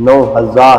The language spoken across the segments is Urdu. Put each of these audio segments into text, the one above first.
9000।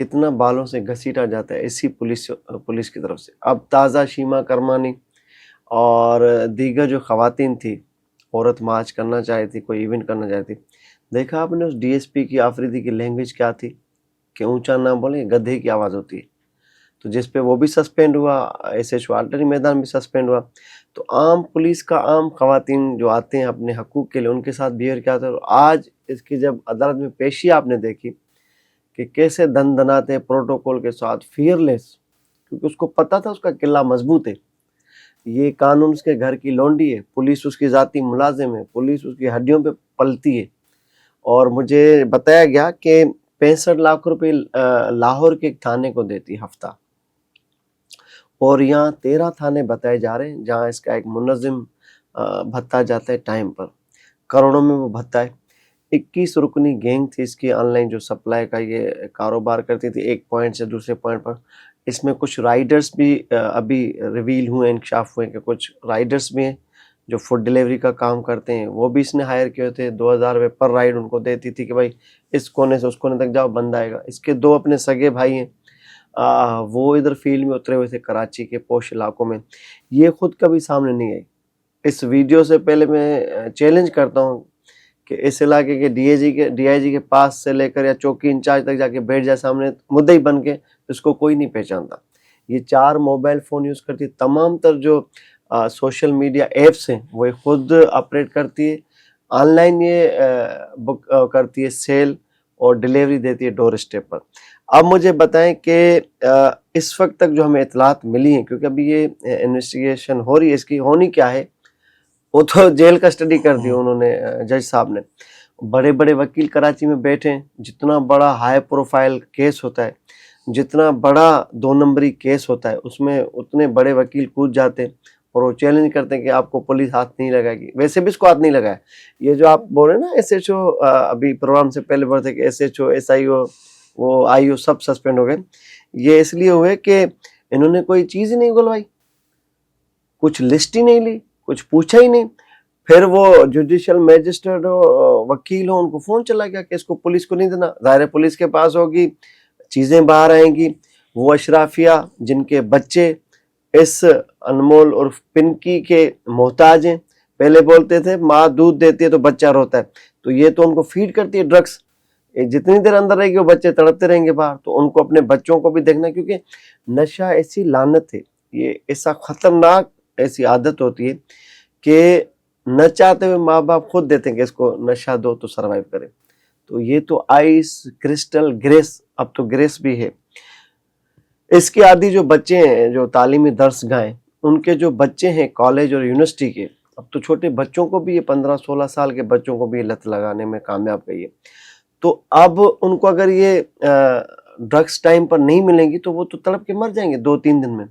کتنا بالوں سے گھسیٹا جاتا ہے اسی پولیس کی طرف سے. اب تازہ شیما کرمانی اور دیگر جو خواتین تھی, عورت مارچ کرنا چاہی تھی, کوئی ایونٹ کرنا چاہتی, دیکھا آپ نے اس ڈی ایس پی کی آفریدی کی لینگویج کیا تھی کہ اونچا نہ بولیں, گدھے کی آواز ہوتی ہے. تو جس پہ وہ بھی سسپینڈ ہوا, ایس ایچ او آلٹری میدان بھی سسپینڈ ہوا. تو عام پولیس کا عام خواتین جو آتے ہیں اپنے حقوق کے لیے, ان کے ساتھ بیہیویئر کیا ہوتا ہے. آج اس کی جب عدالت میں پیشی آپ نے دیکھی کہ کیسے دن دناتے ہیں پروٹوکول کے ساتھ, فیئر لیس, کیونکہ اس کو پتا تھا اس کا قلعہ مضبوط ہے, یہ قانون اس کے گھر کی لونڈی ہے, پولیس اس کی ذاتی ملازم ہے, پولیس اس کی ہڈیوں پہ پلتی ہے. اور مجھے بتایا گیا کہ 65 لاکھ روپے لاہور کے ایک تھانے کو دیتی ہفتہ, اور یہاں 13 تھانے بتائے جا رہے ہیں جہاں اس کا ایک منظم بھتہ جاتا ہے ٹائم پر, کروڑوں میں وہ بھتہ ہے. 21 رکنی گینگ تھی اس کی, آن لائن جو سپلائی کا یہ کاروبار کرتی تھی ایک پوائنٹ سے دوسرے پوائنٹ پر. اس میں کچھ رائڈرز بھی ابھی ریویل ہوئے, انکشاف ہوئے کہ کچھ رائڈرز بھی ہیں جو فوڈ ڈیلیوری کا کام کرتے ہیں, وہ بھی اس نے ہائر کیے تھے. 2000 روپے پر رائڈ ان کو دیتی تھی کہ بھائی اس کونے سے اس کونے تک جاؤ, بندہ آئے گا. اس کے 2 اپنے سگے بھائی ہیں, وہ ادھر فیلڈ میں اترے ہوئے تھے کراچی کے پوش علاقوں میں. یہ خود کبھی سامنے نہیں آئی. اس ویڈیو سے پہلے میں چیلنج کرتا ہوں کہ اس علاقے کے ڈی آئی جی کے پاس سے لے کر یا چوکی انچارج تک جا کے بیٹھ جائے سامنے مدعی بن کے, اس کو کوئی نہیں پہچانتا. یہ 4 موبائل فون یوز کرتی ہے, تمام تر جو سوشل میڈیا ایپس ہیں وہ خود آپریٹ کرتی ہے, آن لائن یہ بک کرتی ہے, سیل اور ڈیلیوری دیتی ہے ڈور اسٹیپ پر. اب مجھے بتائیں کہ اس وقت تک جو ہمیں اطلاعات ملی ہیں, کیونکہ ابھی یہ انویسٹیگیشن ہو رہی ہے, اس کی ہونی کیا ہے وہ تو جیل کسٹڈی کر دی انہوں نے, جج صاحب نے. بڑے بڑے وکیل کراچی میں بیٹھے ہیں, جتنا بڑا ہائی پروفائل کیس ہوتا ہے, جتنا بڑا 2 نمبری کیس ہوتا ہے, اس میں اتنے بڑے وکیل کود جاتے ہیں اور وہ چیلنج کرتے ہیں کہ آپ کو پولیس ہاتھ نہیں لگائے گی. ویسے بھی اس کو ہاتھ نہیں لگایا. یہ جو آپ بول رہے ہیں نا ایس ایچ او, ابھی پروگرام سے پہلے بول رہے تھے کہ S H O, S I O, وہ آئی او سب سسپینڈ ہو گئے. یہ اس لیے ہوئے کہ انہوں نے کوئی چیز ہی نہیں کھلوائی, کچھ لسٹ ہی نہیں لی, کچھ پوچھا ہی نہیں. پھر وہ جوڈیشل میجسٹریٹ ہو, وکیل ہو, ان کو فون چلا گیا کہ اس کو پولیس کو نہیں دینا. ظاہر پولیس کے پاس ہوگی, چیزیں باہر آئیں گی. وہ اشرافیہ جن کے بچے اس انمول اور پنکی کے محتاج ہیں, پہلے بولتے تھے ماں دودھ دیتی ہے تو بچہ روتا ہے, تو یہ تو ان کو فیڈ کرتی ہے ڈرگس. جتنی دیر اندر رہے گی وہ بچے تڑپتے رہیں گے باہر. تو ان کو اپنے بچوں کو بھی دیکھنا ہے, کیونکہ نشہ ایسی لعنت ہے, یہ ایسا خطرناک ایسی عادت ہوتی ہے کہ نہ چاہتے ہوئے ماں باپ خود دیتے ہیں کہ اس کو نشہ دو تو سروائیو کرے. تو یہ تو آئس کرسٹل گریس, اب تو گریس بھی ہے. اس کے عادی جو بچے ہیں جو تعلیمی درس گاہیں, ان کے جو بچے ہیں کالج اور یونیورسٹی کے, اب تو چھوٹے بچوں کو بھی یہ 15-16 سال کے بچوں کو بھی یہ لت لگانے میں کامیاب گئی ہے. تو اب ان کو اگر یہ ڈرگس ٹائم پر نہیں ملیں گی تو وہ تو تڑپ کے مر جائیں گے 2-3 دن میں,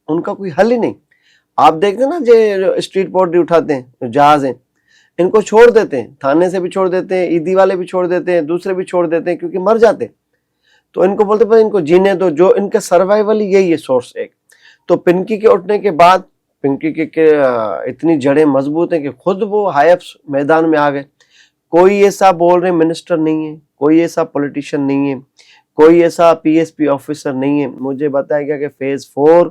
ان کا کوئی حل ہی نہیں. آپ دیکھتے ہیں نا جو اسٹریٹ پورٹری اٹھاتے ہیں, جہاز ہیں, ان کو چھوڑ دیتے ہیں, تھانے سے بھی چھوڑ دیتے ہیں, عیدی والے بھی چھوڑ دیتے ہیں, دوسرے بھی چھوڑ دیتے ہیں, کیونکہ مر جاتے ہیں. تو ان کو بولتے ہیں ان کو جینے دو, جو ان کا سروائیول یہی ہے سورس ایک. تو پنکی کے اٹھنے کے بعد, پنکی کے اتنی جڑیں مضبوط ہیں کہ خود وہ ہائیپس میدان میں آ گئے. کوئی ایسا بول رہے منسٹر نہیں ہے, کوئی ایسا پولیٹیشین نہیں ہے, کوئی ایسا پی ایس پی آفیسر نہیں ہے. مجھے بتایا گیا کہ فیز 4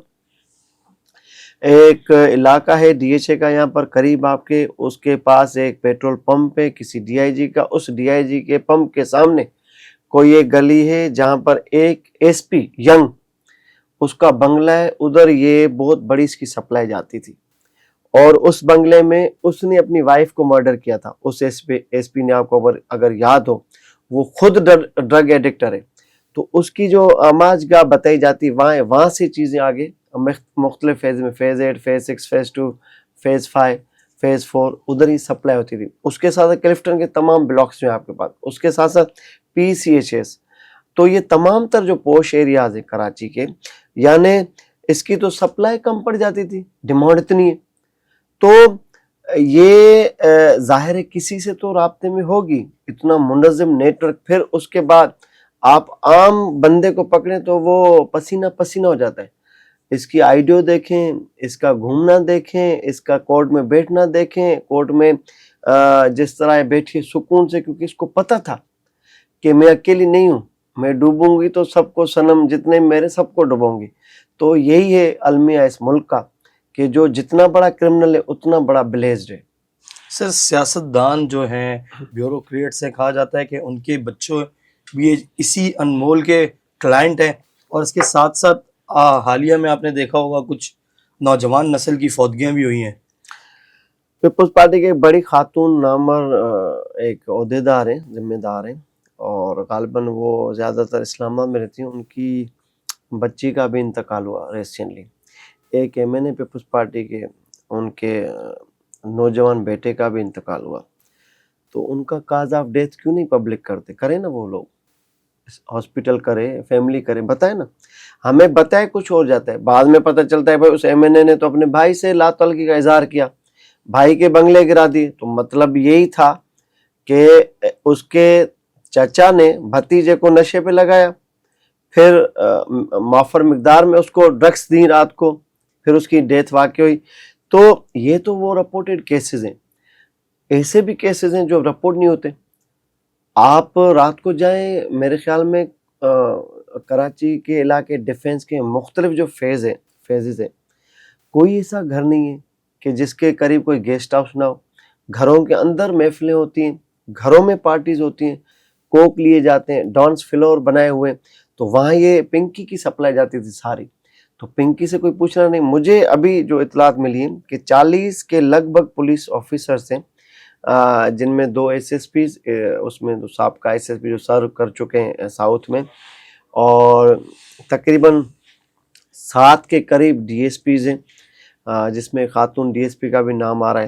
ایک علاقہ ہے ڈی ایچ اے کا یہاں پر قریب آپ کے, اس کے پاس ایک پیٹرول پمپ ہے کسی ڈی آئی جی کا. اس ڈی آئی جی کے پمپ کے سامنے کوئی ایک گلی ہے جہاں پر ایک ایس پی ینگ, اس کا بنگلہ ہے, ادھر یہ بہت بڑی اس کی سپلائی جاتی تھی. اور اس بنگلے میں اس نے اپنی وائف کو مرڈر کیا تھا. اس ایس پی نے, آپ کو اگر یاد ہو, وہ خود ڈرگ ایڈکٹر ہے. تو اس کی جو آماج گاہ بتائی جاتی وہاں سے چیزیں آگے مختلف فیز میں, phase 8, phase 6, phase 2, phase 5, phase 4 ادھر ہی سپلائی ہوتی تھی. اس کے ساتھ کلفٹن کے تمام بلاکس میں آپ کے پاس, اس کے ساتھ ساتھ پی سی ایچ ایس. تو یہ تمام تر جو پوش ایریاز ہیں کراچی کے, یعنی اس کی تو سپلائی کم پڑ جاتی تھی, ڈیمانڈ اتنی ہے. تو یہ ظاہر ہے کسی سے تو رابطے میں ہوگی, اتنا منظم نیٹ ورک. پھر اس کے بعد آپ عام بندے کو پکڑیں تو وہ پسینہ پسینہ ہو جاتا ہے. اس کی آئیڈیو دیکھیں, اس کا گھومنا دیکھیں, اس کا کورٹ میں بیٹھنا دیکھیں. کورٹ میں جس طرح بیٹھی سکون سے, کیونکہ اس کو پتہ تھا کہ میں اکیلی نہیں ہوں, میں ڈوبوں گی تو سب کو صنم، جتنے میرے سب کو ڈبوں گی. تو یہی ہے المیہ اس ملک کا کہ جو جتنا بڑا کرمنل ہے اتنا بڑا بلیزڈ ہے. سر سیاستدان جو ہیں، بیوروکریٹ سے کہا جاتا ہے کہ ان کے بچوں بھی اسی انمول کے کلائنٹ ہیں، اور اس کے ساتھ ساتھ حالیہ میں آپ نے دیکھا ہوگا کچھ نوجوان نسل کی فوتگیاں بھی ہوئی ہیں. پیپلز پارٹی کے ایک بڑی خاتون نامور ایک عہدیدار ہیں، ذمہ دار ہیں، اور غالباً وہ زیادہ تر اسلام آباد میں رہتی ہیں. ان کی بچی کا بھی انتقال ہوا ریسنٹلی. ایک ایم این اے پیپلز پارٹی کے، ان کے نوجوان بیٹے کا بھی انتقال ہوا. تو ان کا کاز آف ڈیتھ کیوں نہیں پبلک کرتے؟ کریں نا وہ لوگ، ہاسپٹل کرے، فیملی کرے، بتائے نا. ہمیں بتائے کچھ اور جاتا ہے، بعد میں پتہ چلتا ہے بھائی اس ایم این اے نے تو اپنے بھائی سے لا تعلقی کا اظہار کیا، بھائی کے بنگلے گرا دیے. تو مطلب یہی تھا کہ اس کے چچا نے بھتیجے کو نشے پہ لگایا، پھر معفر مقدار میں اس کو ڈرگس دی رات کو، پھر اس کی ڈیتھ واقع ہوئی. تو یہ تو وہ رپورٹڈ کیسز ہیں. ایسے بھی کیسز ہیں جو رپورٹ نہیں ہوتے. آپ رات کو جائیں، میرے خیال میں کراچی کے علاقے ڈیفنس کے مختلف جو فیزز ہیں، کوئی ایسا گھر نہیں ہے کہ جس کے قریب کوئی گیسٹ ہاؤس نہ ہو. گھروں کے اندر محفلیں ہوتی ہیں، گھروں میں پارٹیز ہوتی ہیں، کوک لیے جاتے ہیں، ڈانس فلور بنائے ہوئے. تو وہاں یہ پنکی کی سپلائی جاتی تھی ساری. تو پنکی سے کوئی پوچھنا نہیں. مجھے ابھی جو اطلاعات ملی ہیں کہ 40 کے لگ بھگ پولیس آفیسرز ہیں، جن میں 2 ایس ایس پیز، اس میں 2 سابقہ ایس ایس پی جو سرو کر چکے ہیں ساؤتھ میں، اور تقریباً 7 کے قریب ڈی ایس پیز ہیں، جس میں خاتون ڈی ایس پی کا بھی نام آ رہا ہے،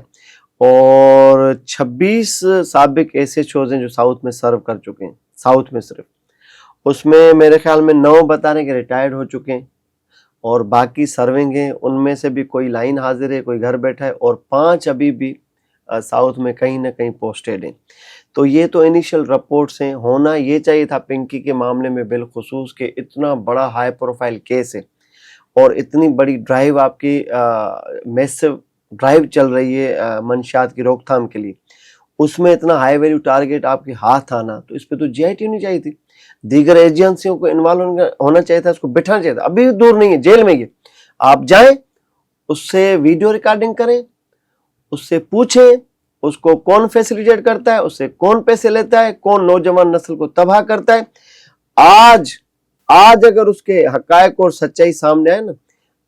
اور 26 سابق ایس ایچ اوز ہیں جو ساؤتھ میں سرو کر چکے ہیں. ساؤتھ میں صرف اس میں میرے خیال میں 9 بتا رہے ہیں کہ ریٹائرڈ ہو چکے ہیں، اور باقی سرونگ ہیں. ان میں سے بھی کوئی لائن حاضر ہے، کوئی گھر بیٹھا ہے، اور 5 ابھی بھی ساؤتھ میں کہیں نہ کہیں پوسٹڈ ہیں. تو یہ تو انیشل رپورٹس ہیں. ہونا یہ چاہیے تھا پنکی کے معاملے میں بالخصوص کہ اتنا بڑا ہائی پروفائل کیس ہے، اور اتنی بڑی ڈرائیو آپ کی میسو ڈرائیو چل رہی ہے منشیات کی روک تھام کے لیے، اس میں اتنا ہائی ویلیو ٹارگیٹ آپ کے ہاتھ آنا، تو اس پہ تو جی آئی ٹی ہونی چاہیے تھی. دیگر ایجنسیوں کو انوالو ہونا چاہیے تھا، اس کو بٹھانا چاہیے تھا. ابھی دور نہیں ہے، جیل میں یہ آپ جائیں، اس سے ویڈیو ریکارڈنگ کریں، اس سے پوچھیں اس کو کون فیسیلیٹیٹ کرتا ہے، اس سے کون پیسے لیتا ہے، کون نوجوان نسل کو تباہ کرتا ہے. آج اگر اس کے حقائق اور سچائی سامنے آئے نا،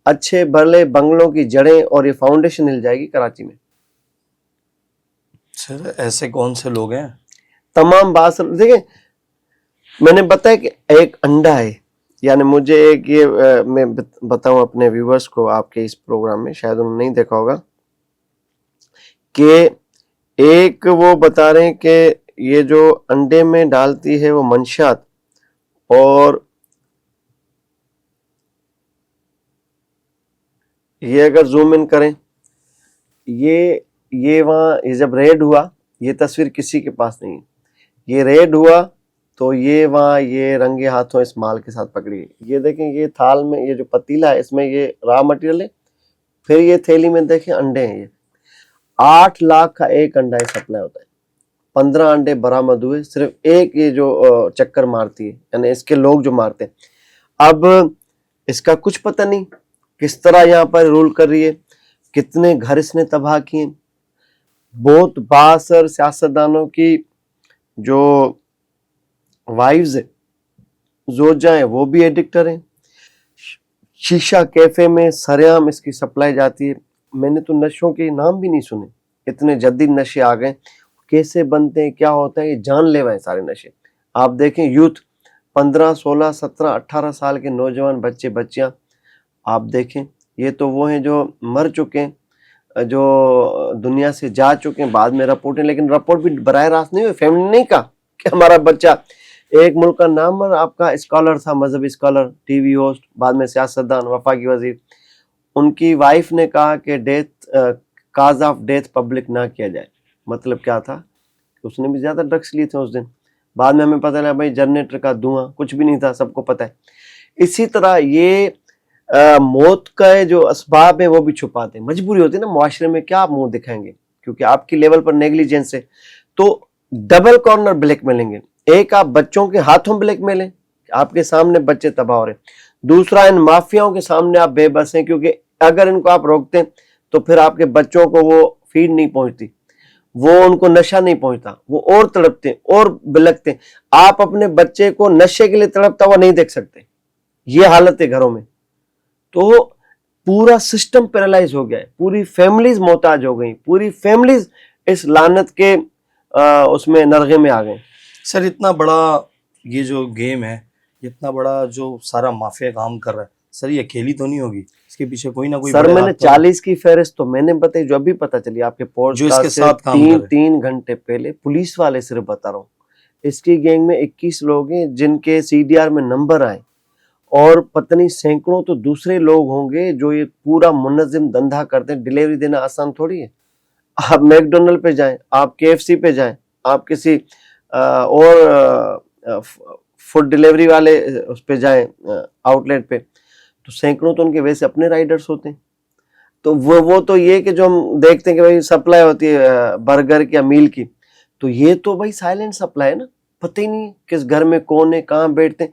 اچھے بھلے بنگلوں کی جڑیں اور یہ فاؤنڈیشن ہل جائے گی کراچی میں. سر ایسے کون سے لوگ ہیں؟ تمام بات دیکھیں، میں نے بتایا کہ ایک انڈا ہے، یعنی مجھے ایک یہ میں بتاؤں اپنے ویورز کو، آپ کے اس پروگرام میں شاید انہوں نے نہیں دیکھا ہوگا، کہ ایک وہ بتا رہے ہیں کہ یہ جو انڈے میں ڈالتی ہے وہ منشیات، اور یہ اگر زوم ان کریں، یہ وہاں یہ جب ریڈ ہوا، یہ تصویر کسی کے پاس نہیں ہے، یہ ریڈ ہوا تو یہ وہاں یہ رنگے ہاتھوں اس مال کے ساتھ پکڑی گئی. یہ دیکھیں، یہ تھال میں یہ جو پتیلا ہے، اس میں یہ را مٹیریل ہے، پھر یہ تھیلی میں دیکھیں انڈے ہیں. یہ 8 لاکھ کا ایک انڈا سپلائی ہوتا ہے. 15 انڈے برآمد ہوئے، صرف ایک یہ جو چکر مارتی ہے، یعنی اس کے لوگ جو مارتے ہیں. اب اس کا کچھ پتہ نہیں کس طرح یہاں پر رول کر رہی ہے، کتنے گھر اس نے تباہ کیے. بہت بااثر سیاستدانوں کی جو وائفز ہیں، زوجہ ہیں، وہ بھی ایڈکٹر ہیں. شیشہ کیفے میں سریعام اس کی سپلائی جاتی ہے. میں نے تو نشوں کے نام بھی نہیں سنے، اتنے جدید نشے آ گئے. کیسے بنتے ہیں، کیا ہوتا ہے، یہ جان لیوا ہیں سارے نشے. آپ دیکھیں یوتھ 15 16 17 18 سال کے نوجوان بچے بچیاں، آپ دیکھیں، یہ تو وہ ہیں جو مر چکے ہیں، جو دنیا سے جا چکے ہیں. بعد میں رپورٹیں، لیکن رپورٹ بھی براہ راست نہیں ہوئی. فیملی نے نہیں کہا کہ ہمارا بچہ، ایک ملک کا نامور آپ کا اسکالر تھا، مذہبی اسکالر، ٹی وی ہوسٹ، بعد میں سیاستدان، وفاقی وزیر، ان کی وائف نے کہا کہ کاز آف ڈیتھ پبلک نہ کیا جائے. مطلب کیا تھا؟ اس نے بھی زیادہ ڈرگس لیے تھے اس دن. بعد میں ہمیں پتہ لگا بھائی جنریٹر کا دھواں، کچھ بھی نہیں تھا، سب کو پتہ ہے. اسی طرح یہ موت کا جو اسباب ہیں وہ بھی چھپاتے ہیں. مجبوری ہوتی ہے نا، معاشرے میں کیا آپ منہ دکھائیں گے، کیونکہ آپ کی لیول پر نیگلیجنس ہے. تو ڈبل کارنر بلیک میلیں گے. ایک آپ بچوں کے ہاتھوں بلیک میلیں آپ کے سامنے بچے تباہ ہو رہے ہیں. دوسرا ان مافیاؤں کے سامنے آپ بے بس ہیں, کیونکہ اگر ان کو آپ روکتے ہیں تو پھر آپ کے بچوں کو وہ فیڈ نہیں پہنچتی, وہ ان کو نشہ نہیں پہنچتا, وہ اور تڑپتے ہیں اور بلکتے ہیں. آپ اپنے بچے کو نشے کے لیے تڑپتا ہوا نہیں دیکھ سکتے, یہ حالت ہے گھروں میں. تو پورا سسٹم پیرالائز ہو گیا ہے, پوری فیملیز محتاج ہو گئی, پوری فیملیز اس لعنت کے اس میں نرغے میں آ گئے. سر اتنا بڑا یہ جو گیم ہے, اتنا بڑا جو سارا مافیا کام کر رہا ہے, سر یہ اکیلی تو نہیں ہوگی, اس کے پیچھے کوئی نہ کوئی سر بڑے میں نے ہاتھ تو- 40 کی فہرست تو میں نے بتائی, جو ابھی پتہ چلی آپ کے پوڈ جو اس کے کاسٹ سے ساتھ کام کر رہے. 3 گھنٹے پہلے, پولیس والے صرف بتا رہا ہوں. اس کی گینگ میں 21 لوگ ہیں جن کے CDR میں نمبر آئے, اور پتہ نہیں سینکڑوں تو دوسرے لوگ ہوں گے جو یہ پورا منظم دھندا کرتے ہیں. ڈیلیوری دینا آسان تھوڑی ہے. آپ میک ڈونلڈ پہ جائیں, آپ KFC پہ جائیں, آپ کسی اور فوڈ ڈیلیوری والے اس پہ جائیں آؤٹ لیٹ پہ, تو سینکڑوں تو ان کے ویسے اپنے رائڈرز ہوتے ہیں. تو وہ تو یہ کہ جو ہم دیکھتے ہیں کہ بھائی سپلائی ہوتی ہے برگر کی یا میل کی, تو یہ تو بھائی سائلنٹ سپلائی ہے نا, پتہ ہی نہیں کس گھر میں کون ہے, کہاں بیٹھتے ہیں.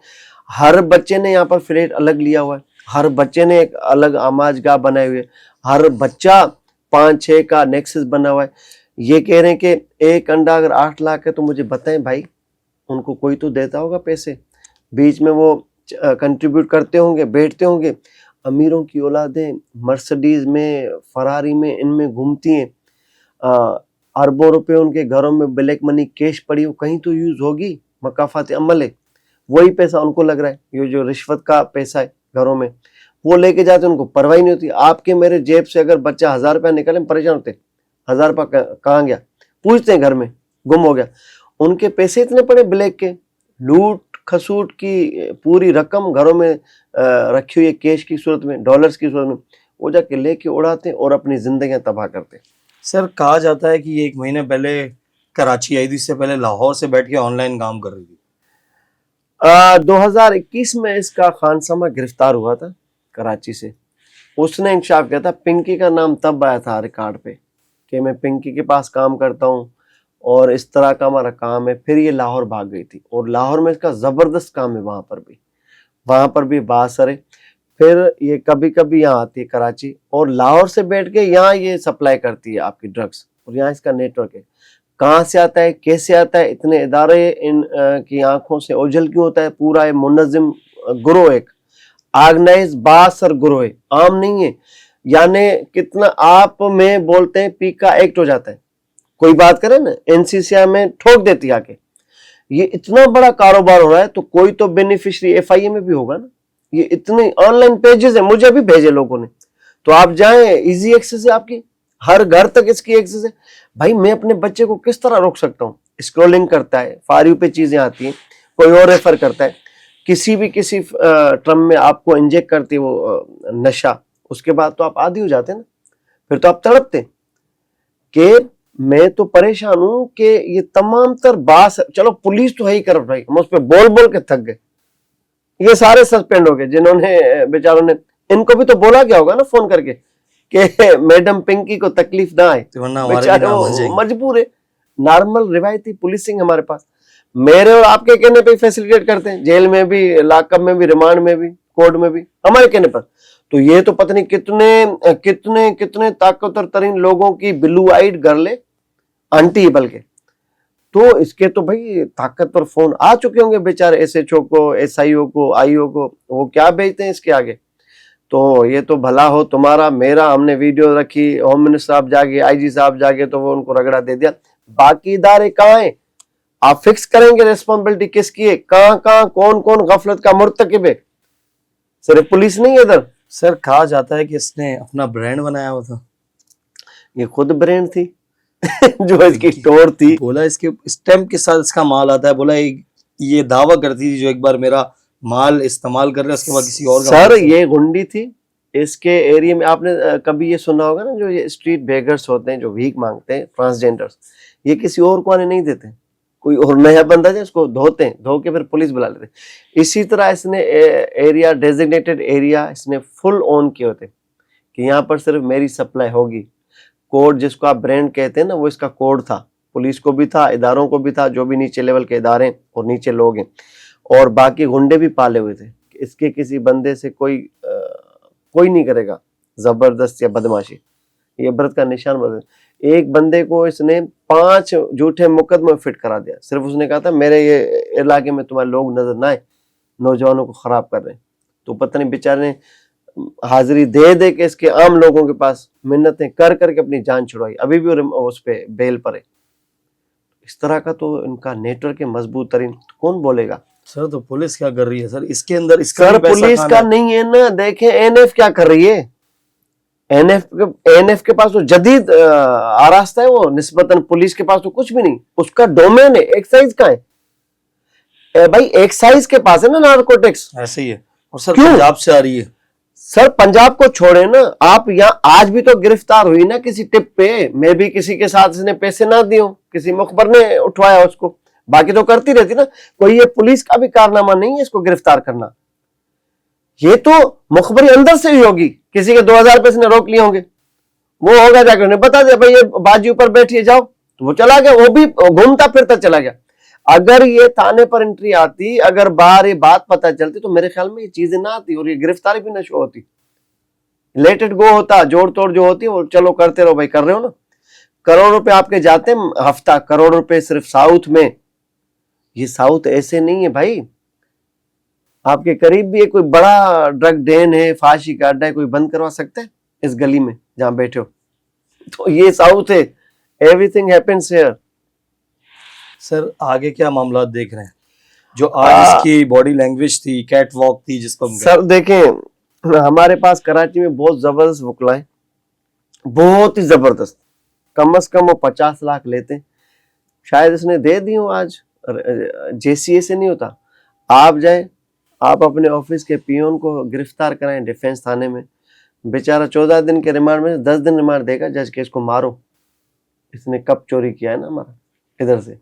ہر بچے نے یہاں پر فلیٹ الگ لیا ہوا ہے, ہر بچے نے ایک الگ آماج گاہ بنائے ہوئے, ہر بچہ 5-6 کا نیکسس بنا ہوا ہے. یہ کہہ رہے ہیں کہ ایک انڈا اگر 8 لاکھ ہے تو مجھے بتائیں بھائی, ان کو کوئی تو دیتا ہوگا پیسے, بیچ میں وہ کنٹریبیوٹ کرتے ہوں گے, بیٹھتے ہوں گے. امیروں کی اولادیں مرسڈیز میں, فراری میں, ان میں گھومتی ہیں, اربوں روپے ان کے گھروں میں بلیک منی کیش پڑی ہو, کہیں تو یوز ہوگی, مکافات عمل ہے. وہی پیسہ ان کو لگ رہا ہے, یہ جو رشوت کا پیسہ ہے گھروں میں, وہ لے کے جاتے ہیں, ان کو پرواہ نہیں ہوتی. آپ کے میرے جیب سے اگر بچہ 1000 روپیہ نکلے پریشان ہوتے, 1000 روپیہ کہاں گیا, پوچھتے ہیں گھر میں, گم ہو گیا. ان کے پیسے اتنے پڑے بلیک کے, لوٹ کھسوٹ کی پوری رقم گھروں میں رکھی ہوئی ہے کیش کی صورت میں, ڈالرز کی صورت میں, وہ جا کے لے کے اڑاتے ہیں اور اپنی زندگیاں تباہ کرتے ہیں. سر کہا جاتا ہے کہ یہ 1 مہینے پہلے کراچی آئی تھی, اس سے پہلے لاہور سے بیٹھ کے آن لائن کام کر رہی تھی. 2021 میں اس کا خانسامہ گرفتار ہوا تھا کراچی سے. اس نے انکشاف کیا تھا, پنکی کا نام تب آیا تھا ریکارڈ پہ کہ میں پنکی کے پاس کام کرتا ہوں اور اس طرح کا ہمارا کام ہے. پھر یہ لاہور بھاگ گئی تھی, اور لاہور میں اس کا زبردست کام ہے, وہاں پر بھی باثر ہے. پھر یہ کبھی کبھی یہاں آتی ہے کراچی, اور لاہور سے بیٹھ کے یہاں یہ سپلائی کرتی ہے آپ کی ڈرگس, اور یہاں اس کا نیٹ ورک ہے. کہاں سے آتا ہے, کیسے آتا ہے, اتنے ادارے ان کی آنکھوں سے اوجھل کیوں ہوتا ہے. پورا یہ منظم گروہ, ایک آرگنائز باثر گروہ ہے, عام نہیں ہے. یعنی کتنا آپ میں بولتے ہیں پی کا ایکٹ ہو جاتا ہے, کوئی بات کرے نا NCCI میں ٹھوک دیتی آ کے. یہ اتنا بڑا کاروبار ہو رہا ہے, تو کوئی تو بینیفیشری FIA میں بھی ہوگا نا. یہ اتنے آن لائن پیجز ہیں, مجھے بھی بھیجے لوگوں نے, تو آپ جائیں, ایزی ایکسس ہے آپ کی, ہر گھر تک اس کی ایکسس ہے. بھائی میں اپنے بچے کو کس طرح روک سکتا ہوں؟ اسکرولنگ کرتا ہے, فار یو پہ چیزیں آتی ہیں, کوئی اور ریفر کرتا ہے, کسی ٹرم میں آپ کو انجیکٹ کرتی ہے وہ نشہ, اس کے بعد تو آپ عادی ہو جاتے ہیں نا. پھر تو آپ تڑپتے ہیں کہ میں تو پریشان ہوں کہ یہ تمام تر باس, چلو پولیس تو ہے ہی کرپٹ بھائی, ہم اس پہ بول کے تھک گئے. یہ سارے سسپینڈ ہو گئے جنہوں نے بیچاروں نے, ان کو بھی تو بولا گیا ہوگا نا فون کر کے کہ میڈم پنکی کو تکلیف نہ آئے, ورنہ ہمارے بھی بیچارے نام آ وہ جائیں گے. مجبور ہے. نارمل روایتی پولیسنگ ہمارے پاس, میرے اور آپ کے کہنے پہ فیسیلیٹیٹ کرتے ہیں, جیل میں بھی, لاک اپ میں بھی, ریمانڈ میں بھی, کورٹ میں بھی, ہمارے کہنے پر. تو یہ تو پتہ نہیں کتنے طاقتور ترین لوگوں کی بلو آئیڈ گرل ہے, آنٹی بلکہ. تو اس کے تو بھائی طاقتور فون آ چکے ہوں گے بیچارے SHO کو, SIO کو, IO کو, وہ کیا بھیجتے ہیں اس کے آگے. تو یہ تو بھلا ہو تمہارا میرا, ہم نے ویڈیو رکھی, ہوم منسٹر صاحب جاگے, IG صاحب جاگے, تو وہ ان کو رگڑا دے دیا. باقی ادارے کہاں ہیں؟ آپ فکس کریں گے ریسپانسبلٹی کس کی ہے, کہاں کون غفلت کا مرتکب ہے. صرف پولیس نہیں ہے ادھر. سر کہا جاتا ہے کہ اس نے اپنا برانڈ بنایا ہوا تھا. یہ خود برانڈ تھی جو اس کی ٹور تھی. بولا اس کے اسٹیمپ کے ساتھ اس کا مال آتا ہے, بولا یہ دعویٰ کرتی تھی جو ایک بار میرا مال استعمال کر رہا ہے اس کے بعد کسی اور کا. سر یہ گنڈی تھی اس کے ایریا میں. آپ نے کبھی یہ سنا ہوگا نا, جو یہ اسٹریٹ بیگرز ہوتے ہیں جو بھیک مانگتے ہیں, ٹرانسجینڈرز, یہ کسی اور کو آنے نہیں دیتے, کوئی اور نیا بندہ ہے اس کو دھوتے ہیں, دھو کے پھر پولیس بلا لیتے. اسی طرح اس نے ایریا, ڈیزگنیٹڈ ایریا اس نے فل اون کیے ہوتے کہ یہاں پر صرف میری سپلائی ہوگی. کوڈ جس کو آپ برانڈ کہتے ہیں نا, وہ اس کا کوڈ تھا, پولیس کو بھی تھا, اداروں کو بھی تھا, جو بھی نیچے لیول کے ادارے اور نیچے لوگ ہیں اور باقی گنڈے بھی پالے ہوئے تھے. اس کے کسی بندے سے کوئی نہیں کرے گا زبردست یا بدماشی. یہ عبرت کا نشان بدل. ایک بندے کو اس نے 5 جھوٹے مقدمے فٹ کرا دیا. صرف اس نے کہا تھا میرے یہ علاقے میں تمہارے لوگ نظر نہ آئے, نوجوانوں کو خراب کر رہے ہیں. تو پتہ نہیں بیچارے نے حاضری دے کے اس کے عام لوگوں کے پاس منتیں کر کے اپنی جان چھڑوائی. ابھی بھی اس پہ بیل پر ہے. اس طرح کا تو ان کا نیٹ ورک ہے مضبوط ترین. کون بولے گا سر؟ تو پولیس کیا کر رہی ہے سر اس کے اندر؟ اس کا سر بھی پیسہ پولیس کھانا کا ہے. نہیں ہے نا. دیکھیں این ایف کیا کر رہی ہے. این ایف کے پاس تو جدید آراستہ ہے, وہ نسبتاً پولیس کے پاس تو کچھ بھی نہیں. اس کا ڈومین ہے. ایکسائز کا ہے بھائی, ایکسائز کے پاس ہے نا نارکوٹکس. ایسے ہی ہے. اور سر کیوں؟ پنجاب سے آ رہی ہے. سر پنجاب کو چھوڑے نا آپ, یہاں آج بھی تو گرفتار ہوئی نا کسی ٹپ پہ. میں بھی کسی کے ساتھ اس نے پیسے نہ دیے ہوں, کسی مخبر نے اٹھوایا اس کو. باقی تو کرتی رہتی نا. کوئی یہ پولیس کا بھی کارنامہ نہیں ہے اس کو گرفتار کرنا. یہ تو مخبری اندر سے ہی ہوگی. کسی کے 2000 روپے نے روک لیے ہوں گے, وہ ہوگا جا کے انہیں بتا دیا بھائی یہ باجی اوپر بیٹھی ہے جاؤ, تو وہ چلا گیا. وہ بھی گھومتا پھرتا چلا گیا. اگر یہ تھانے پر انٹری آتی, اگر باہر یہ بات پتہ چلتی, تو میرے خیال میں یہ چیزیں نہ آتی اور یہ گرفتاری بھی نہ شو ہوتی. لیٹ اٹ گو ہوتا. جوڑ توڑ جو ہوتی ہے وہ چلو کرتے رہو بھائی, کر رہے ہو نا. کروڑ روپے آپ کے جاتے ہیں ہفتہ, کروڑ روپے صرف ساؤتھ میں. یہ ساؤتھ ایسے نہیں ہے بھائی. آپ کے قریب بھی کوئی بڑا ڈرگ ڈین ہے, فحاشی کا اڈا ہے, کوئی بند کروا سکتا ہے اس گلی میں جہاں بیٹھے ہو؟ تو یہ ساؤتھ ہے. Everything happens here. Sir آگے کیا معاملات دیکھ رہے ہیں جو آج اس کی باڈی لینگویج تھی, کیٹ واک تھی جس کو ہم سر دیکھیں, ہمارے پاس کراچی میں بہت زبردست وکلا ہے, بہت ہی زبردست. کم از کم وہ 50 لاکھ لیتے ہیں. شاید اس نے دے دی ہوں. آج جے سی اے سے نہیں ہوتا. آپ جائیں, آپ اپنے آفس کے پیون کو گرفتار کرائیں ڈیفینس تھانے میں, بیچارہ 14 دن کے ریمانڈ میں 10 دن ریمانڈ دے گا جج کے, اس کو مارو. اس نے کب چوری کیا ہے نا ہمارا, ادھر سے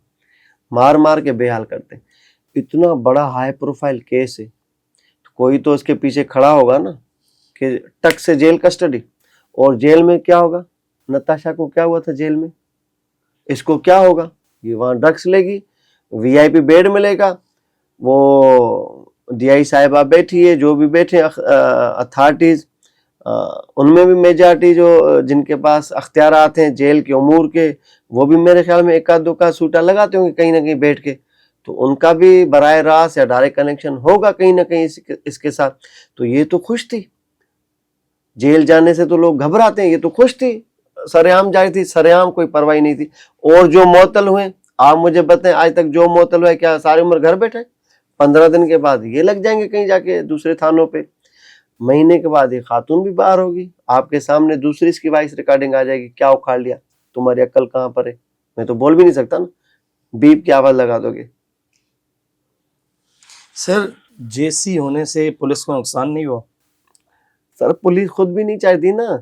مار کے بے حال کرتے ہیں. اتنا بڑا ہائی پروفائل کیس ہے, کوئی تو اس کے پیچھے کھڑا ہوگا نا کہ ٹک سے جیل کسٹڈی. اور جیل میں کیا ہوگا؟ نتاشا کو کیا ہوا تھا جیل میں, اس کو کیا ہوگا؟ یہ وہاں ڈرگس لے گی, وی آئی پی بیڈ ملے گا, وہ ڈی آئی صاحبہ بیٹھی ہے, جو بھی بیٹھے اتھارٹیز, ان میں بھی میجارٹی جو جن کے پاس اختیارات ہیں جیل کے امور کے, وہ بھی میرے خیال میں ایک آدھ دو کا سوٹا لگاتے ہوں گے کہیں نہ کہیں بیٹھ کے. تو ان کا بھی براہ راست یا ڈائریکٹ کنیکشن ہوگا کہیں نہ کہیں اس کے ساتھ. تو یہ تو خوش تھی, جیل جانے سے تو لوگ گھبراتے ہیں, یہ تو خوش تھی, سرعام جاری تھی, سرعام کوئی پرواہی نہیں تھی. اور جو معطل ہوئے, آپ مجھے بتائیں آج تک جو معطل ہوئے کیا ساری عمر گھر بیٹھے؟ 15 دن کے بعد یہ لگ جائیں گے کہیں جا کے دوسرے تھانوں پہ. مہینے کے بعد یہ خاتون بھی باہر ہوگی, آپ کے سامنے دوسری اس کی وائس ریکارڈنگ آ جائے گی, کیا اکھاڑ لیا, تمہاری عقل کہاں پر ہے. میں تو بول بھی نہیں سکتا نا, بیپ کی آواز لگا دو گے. سر جے سی ہونے سے پولیس کو نقصان نہیں ہوا؟ سر پولیس خود بھی نہیں چاہتی نا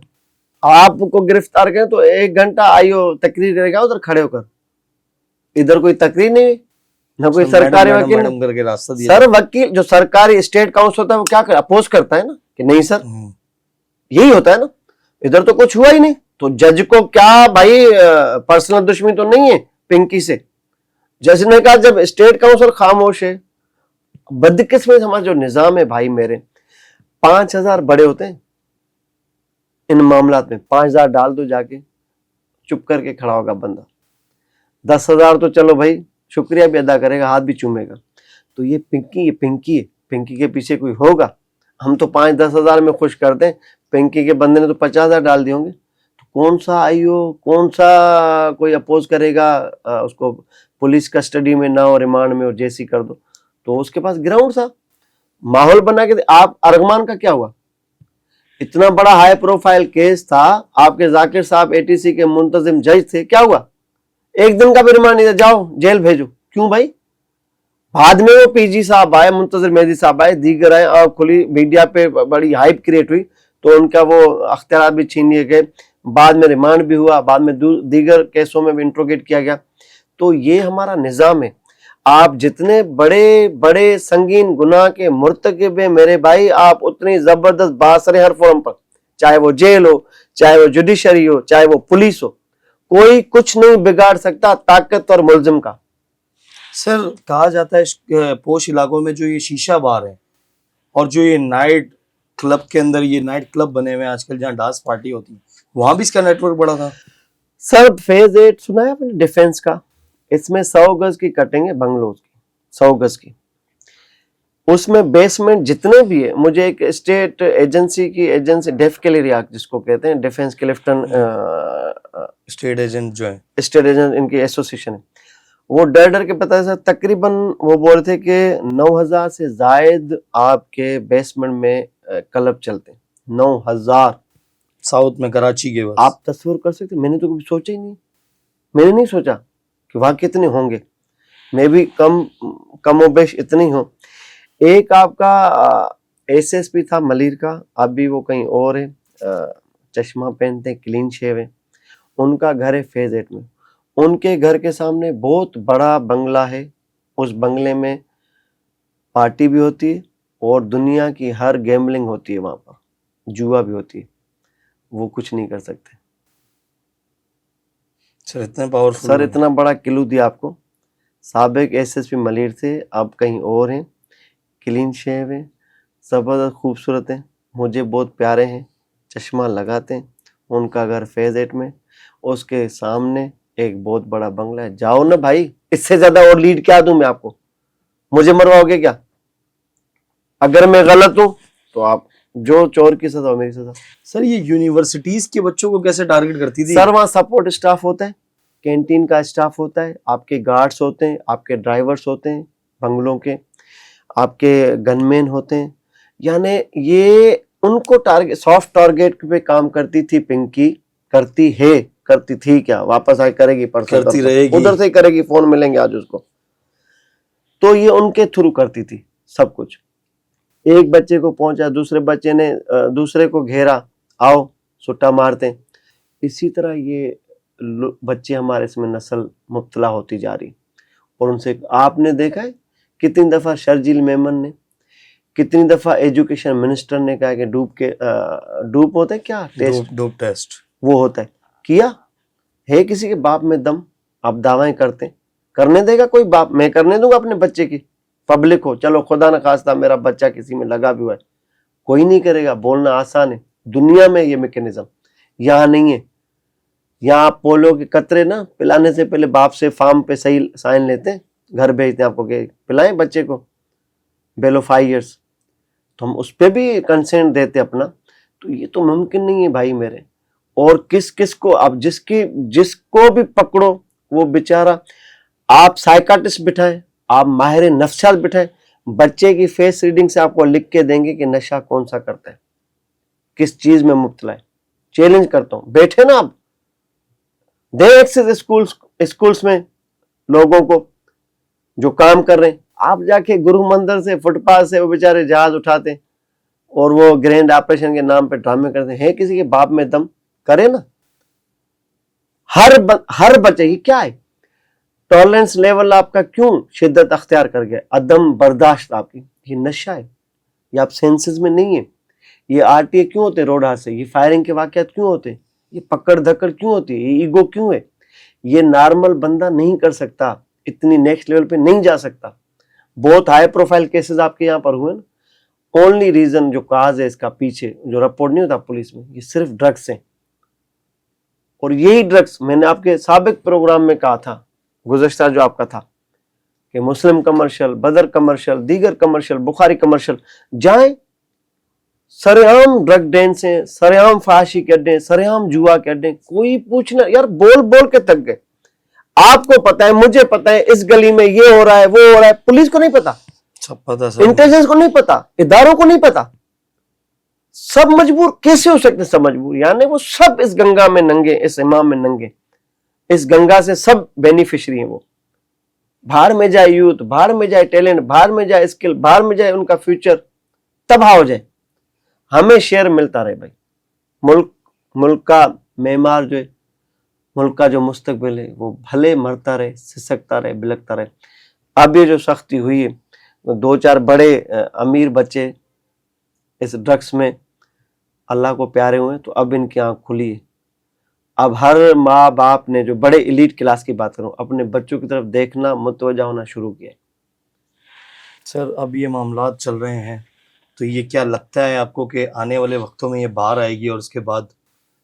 آپ کو گرفتار کریں, تو 1 گھنٹہ آئیو تقریر کرے گا ادھر کھڑے ہو کر. ادھر کوئی تقریر نہیں, نہ کوئی سرکاری وکیل. کر کے راستہ دیا. سر وکیل جو سرکاری اسٹیٹ کاؤنسل ہوتا ہے وہ کیا اپوز کرتا ہے نا کہ نہیں سر, یہی ہوتا ہے نا. ادھر تو کچھ ہوا ہی نہیں, تو جج کو کیا بھائی پرسنل دشمنی تو نہیں ہے پنکی سے. جج نے کہا جب اسٹیٹ کاؤنسل خاموش ہے, بدقسمت ہمارا جو نظام ہے بھائی میرے, 5000 بڑے ہوتے ہیں ان معاملات میں. 5000 ڈال دو جا کے, چپ کر کے کھڑا ہوگا بندہ. 10,000 تو چلو بھائی شکریہ بھی ادا کرے گا, ہاتھ بھی چومے گا. تو یہ پنکی ہے, پنکی کے پیچھے کوئی ہوگا. ہم تو 5-10 ہزار میں خوش کرتے ہیں, پنکی کے بندے نے تو 50,000 ڈال دیے ہوں گے. تو کون سا آئیو, کون سا کوئی اپوز کرے گا اس کو پولیس کسٹڈی میں نہ ہو, ریمانڈ میں, اور جیسی کر دو. تو اس کے پاس گراؤنڈ تھا, ماحول بنا کے. آپ ارغمان کا کیا ہوا؟ اتنا بڑا ہائی پروفائل کیس تھا, آپ کے ذاکر صاحب اے ٹی سی کے منتظم جج تھے, کیا ہوا؟ 1 دن کا بھی ریمانڈ نہیں تھا, جاؤ جیل بھیجو. کیوں بھائی؟ بعد میں وہ پی جی صاحب آئے, منتظر مہدی صاحب آئے, دیگر آئے, اور کھلی میڈیا پہ بڑی ہائپ کریٹ ہوئی, تو ان کا وہ اختیارات بھی چھین لیے گئے. بعد میں ریمانڈ بھی ہوا, بعد میں دیگر کیسوں میں بھی انٹروگیٹ کیا گیا. تو یہ ہمارا نظام ہے. آپ جتنے بڑے بڑے سنگین گناہ کے مرتکب ہیں میرے بھائی, آپ اتنی زبردست باثر ہر فورم پر, چاہے وہ جیل ہو, چاہے وہ جوڈیشری ہو, چاہے وہ پولیس ہو, کوئی کچھ نہیں بگاڑ سکتا طاقت اور ملزم کا. سر کہا جاتا ہے پوش علاقوں میں جو یہ شیشہ بار ہے اور جو یہ نائٹ کلب کے اندر یہ نائٹ کلب بنے ہوئے ہیں آج کل جہاں ڈانس پارٹی ہوتی ہے وہاں بھی اس کا نیٹ ورک بڑا تھا. سر فیز 8 سنا ہے آپ نے ڈیفینس کا, اس میں 100 گز کی کٹیں گے بنگلوز کی, 100 گز کی, اس میں بیسمنٹ جتنے بھی ہے. مجھے ایک اسٹیٹ ایجنسی ڈیف کلیریا جس کو کہتے ہیں ڈیفینس کلفٹن اسٹیٹ ایجنٹ جو ہے اسٹیٹ ایجنٹ ان کی ایسوسیشن ہے, وہ ڈر کے پتہ ہے تقریباً وہ بول رہے تھے کہ 9000 سے زائد آپ کے بیسمنٹ میں کلب چلتے ہیں. 9000 ساؤتھ میں کراچی کے. آپ تصور کر سکتے, میں نے تو کبھی سوچا ہی نہیں, میں نے نہیں سوچا کہ وہاں کتنے ہوں گے, میں بھی کم و بیش اتنے ہی ہوں. ایک آپ کا ایس ایس پی تھا ملیر کا, اب بھی وہ کہیں اور ہے, چشمہ پہنتے ہیں, کلین شیو ہے, ان کا گھر ہے فیز 8 میں. ان کے گھر کے سامنے بہت بڑا بنگلہ ہے, اس بنگلے میں پارٹی بھی ہوتی ہے اور دنیا کی ہر گیملنگ ہوتی ہے وہاں پر, جوا بھی ہوتی ہے. وہ کچھ نہیں کر سکتے سر. اتنے پاورفل سر, اتنا بڑا کلو دیا آپ کو. سابق ایس ایس پی ملیر تھے, اب کہیں اور ہیں, کلین شیو ہیں, زبردست خوبصورت ہیں, مجھے بہت پیارے ہیں, چشمہ لگاتے ہیں. ان کا گھر فیز 8 میں, اس کے سامنے ایک بہت بڑا بنگلہ ہے. جاؤ نا بھائی, اس سے زیادہ اور لیڈ کیا دوں میں آپ کو, مجھے مرواؤ گے کیا؟ اگر میں غلط ہوں تو آپ جو چور کی سزا ہو میری سزا. سر یہ یونیورسٹیز کے بچوں کو کیسے ٹارگٹ کرتی تھی؟ سر وہاں سپورٹ اسٹاف ہوتا ہے, کینٹین کا اسٹاف ہوتا ہے, آپ کے گارڈز ہوتے ہیں, آپ کے ڈرائیورز ہوتے ہیں بنگلوں کے, آپ کے گن مین ہوتے ہیں. یعنی یہ ان کو ٹارگٹ, سافٹ ٹارگٹ پہ کام کرتی تھی پنکی, کرتی تھی کیا, واپس آ کرے گی, پرسوں کرتی رہے گی, ادھر سے کرے گی, فون ملیں گے آج اس کو. تو یہ ان کے تھرو کرتی تھی سب کچھ. ایک بچے کو پہنچا, دوسرے بچے نے دوسرے کو گھیرا, آؤ سٹا مارتے. اسی طرح یہ بچے ہمارے اس میں نسل مبتلا ہوتی جا رہی. اور ان سے آپ نے دیکھا ہے کتنی دفعہ شرجیل میمن نے, کتنی دفعہ ایجوکیشن منسٹر نے کہا کہ ڈوپ ہوتا ہے کیا ڈوپ ٹیسٹ وہ ہوتا ہے, کیا ہے کسی کے باپ میں دم؟ آپ دعوائیں کرتے ہیں, کرنے دے گا کوئی باپ؟ میں کرنے دوں گا اپنے بچے کی, پبلک ہو, چلو خدا نہ خواستہ میرا بچہ کسی میں لگا بھی ہوا ہے, کوئی نہیں کرے گا. بولنا آسان ہے, دنیا میں یہ میکینزم یہاں نہیں ہے. یہاں آپ پولو کے قطرے نا پلانے سے پہلے باپ سے فارم پہ صحیح سائن لیتے ہیں, گھر بھیجتے ہیں آپ کو کہ پلائیں بچے کو بیلو 5 ایئرس, تو ہم اس پہ بھی کنسنٹ دیتے اپنا. تو یہ تو ممکن نہیں ہے بھائی میرے. اور کس کو آپ جس کو بھی پکڑو وہ بیچارہ, آپ سائیکاٹسٹ بٹھائیں, آپ ماہر نفسیات بٹھائیں, بچے کی فیس ریڈنگ سے آپ کو لکھ کے دیں گے کہ نشہ کون سا کرتا ہے, کس چیز میں مبتلا ہے. چیلنج کرتا ہوں, بیٹھے نا آپ دے ایکسس اسکولز میں لوگوں کو جو کام کر رہے ہیں, آپ جا کے گرو مندر سے فٹ پاتھ سے وہ بیچارے جہاز اٹھاتے ہیں اور وہ گرینڈ آپریشن کے نام پہ ڈرامے کرتے ہیں. کسی کے باپ میں دم کرے نا. ہر بچے, یہ کیا ہے ٹالرنس لیول آپ کا کیوں شدت اختیار کر گیا, عدم برداشت آپ کی, یہ نشہ ہے, یہ آپ سینسز میں نہیں ہے. یہ آر ٹی اے کیوں ہوتے روڈ حادثے, یہ فائرنگ کے واقعات کیوں ہوتے, یہ پکڑ دھکڑ کیوں ہوتی ہے, یہ ایگو کیوں ہے. یہ نارمل بندہ نہیں کر سکتا, اتنی نیکسٹ لیول پہ نہیں جا سکتا. بہت ہائی پروفائل کیسز آپ کے یہاں پر ہوئے نا. اونلی ریزن جو کاز ہے اس کا پیچھے جو رپورٹ نہیں ہوتا پولیس میں, یہ صرف ڈرگس ہیں. اور یہی ڈرگس میں نے آپ کے سابق پروگرام میں کہا تھا, گزشتہ جو آپ کا تھا, کہ مسلم کمرشل, بدر کمرشل, دیگر کمرشل, بخاری کمرشل جائیں, سر عام ڈرگ ڈینس ہیں, سر عام فحاشی کے اڈے, سر عام جوا کے اڈے. کوئی پوچھنا یار, بول کے تک گئے. آپ کو پتا ہے, مجھے پتا ہے, اس گلی میں یہ ہو رہا ہے, وہ ہو رہا ہے, پولیس کو نہیں پتا, سب پتا, سر انٹیلیجنس کو نہیں پتا, اداروں کو نہیں پتا. سب مجبور کیسے ہو سکتے, سب مجبور, یعنی وہ سب اس گنگا میں ننگے, اس امام میں ننگے, اس گنگا سے سب بینیفیشری ہیں. وہ باہر میں جائے یوتھ, باہر میں جائے ٹیلنٹ, باہر میں جائے اسکل, باہر میں جائے ان کا فیوچر تباہ ہو جائے. ہمیں شیئر ملتا رہے بھائی. ملک کا معمار جو ہے, ملک کا جو مستقبل ہے, وہ بھلے مرتا رہے, سسکتا رہے, بلکتا رہے. اب یہ جو سختی ہوئی ہے, 2-4 بڑے امیر بچے اس ڈرگس میں اللہ کو پیارے ہوئے, تو اب ان کی آنکھ کھلی ہے. اب ہر ماں باپ نے, جو بڑے ایلیٹ کلاس کی بات کروں, اپنے بچوں کی طرف دیکھنا, متوجہ ہونا شروع کیا. سر اب یہ معاملات چل رہے ہیں تو یہ کیا لگتا ہے آپ کو کہ آنے والے وقتوں میں یہ باہر آئے گی اور اس کے بعد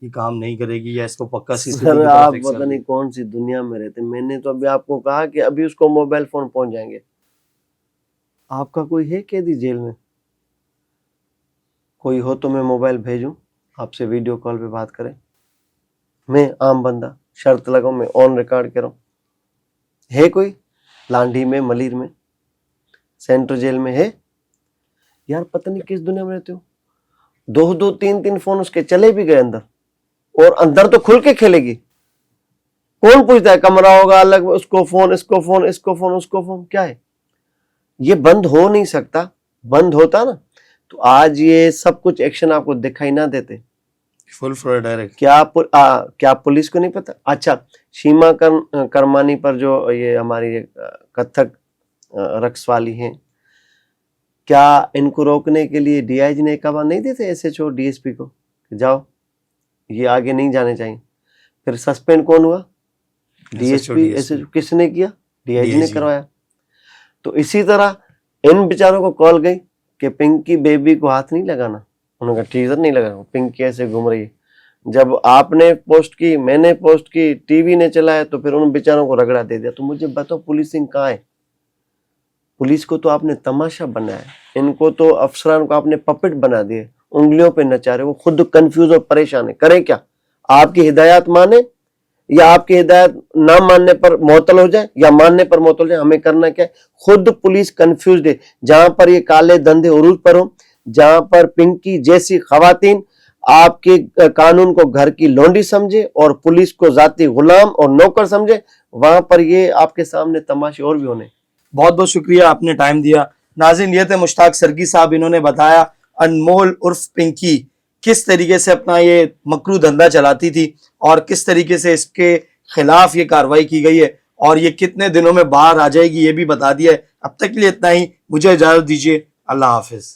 یہ کام نہیں کرے گی, یا اس کو پکا سر آپ پتہ نہیں کون سی دنیا میں رہتے. میں نے تو ابھی آپ کو کہا کہ ابھی اس کو موبائل فون پہنچ جائیں گے. آپ کا کوئی ہے قیدی جیل میں؟ کوئی ہو تو میں موبائل بھیجوں, آپ سے ویڈیو کال پہ بات کریں. میں عام بندہ شرط لگاؤں, میں آن ریکارڈ کروں. ہے کوئی لانڈھی میں, ملیر میں, سینٹر جیل میں ہے؟ یار پتہ نہیں کس دنیا میں رہتے ہو. 2 3 فون اس کے چلے بھی گئے اندر, اور اندر تو کھل کے کھیلے گی. کون پوچھتا ہے؟ کمرہ ہوگا الگ, اس کو فون, اس کو فون, اس کو فون, اس کو فون. کیا ہے یہ؟ بند ہو نہیں سکتا. بند ہوتا نا تو آج یہ سب کچھ ایکشن آپ کو دکھائی نہ دیتے. فل فلور ڈائریکٹ. کیا پولیس کو نہیں پتا؟ اچھا, شیما کرمانی پر جو یہ ہماری کتھک رقص والی ہیں, کیا ان کو روکنے کے لیے ڈی آئی جی نے کہا نہیں دیتے S H O D S P کو کہ جاؤ یہ آگے نہیں جانے چاہیے؟ پھر سسپینڈ کون ہوا؟ D S P. S H O کس نے کیا؟ ڈی آئی جی نے کروایا. تو اسی طرح ان بیچاروں کو کال گئی کہ پنکی بیبی کو ہاتھ نہیں لگانا. انہوں نے کہا ٹیزر نہیں لگانا, پنکی ایسے گھوم رہی ہے. جب آپ نے پوسٹ کی, میں نے پوسٹ کی, ٹی وی نے چلایا, تو پھر ان بیچاروں کو رگڑا دے دیا. تو مجھے بتاؤ پولیسنگ کہاں ہے؟ پولیس کو تو آپ نے تماشا بنایا ہے, ان کو تو افسران کو آپ نے پپٹ بنا دیے, انگلیوں پہ نچا رہے. وہ خود کنفیوز اور پریشان ہے. کریں کیا؟ آپ کی ہدایات مانے یا آپ کی ہدایت نہ ماننے پر معطل ہو جائے یا ماننے پر معطل ہو جائے؟ ہمیں کرنا کیا ہے؟ خود پولیس کنفیوزڈ ہے. جہاں پر یہ کالے دھندے عروج پر ہوں, جہاں پر پنکی جیسی خواتین آپ کے قانون کو گھر کی لونڈی سمجھے اور پولیس کو ذاتی غلام اور نوکر سمجھے, وہاں پر یہ آپ کے سامنے تماشے اور بھی ہونے. بہت بہت شکریہ, آپ نے ٹائم دیا. ناظرین, یہ تھے مشتاق سرگی صاحب. انہوں نے بتایا انمول عرف پنکی کس طریقے سے اپنا یہ مکرو دھندا چلاتی تھی اور کس طریقے سے اس کے خلاف یہ کارروائی کی گئی ہے, اور یہ کتنے دنوں میں باہر آ جائے گی یہ بھی بتا دیا ہے. اب تک کے لیے اتنا ہی. مجھے اجازت دیجیے. اللہ حافظ.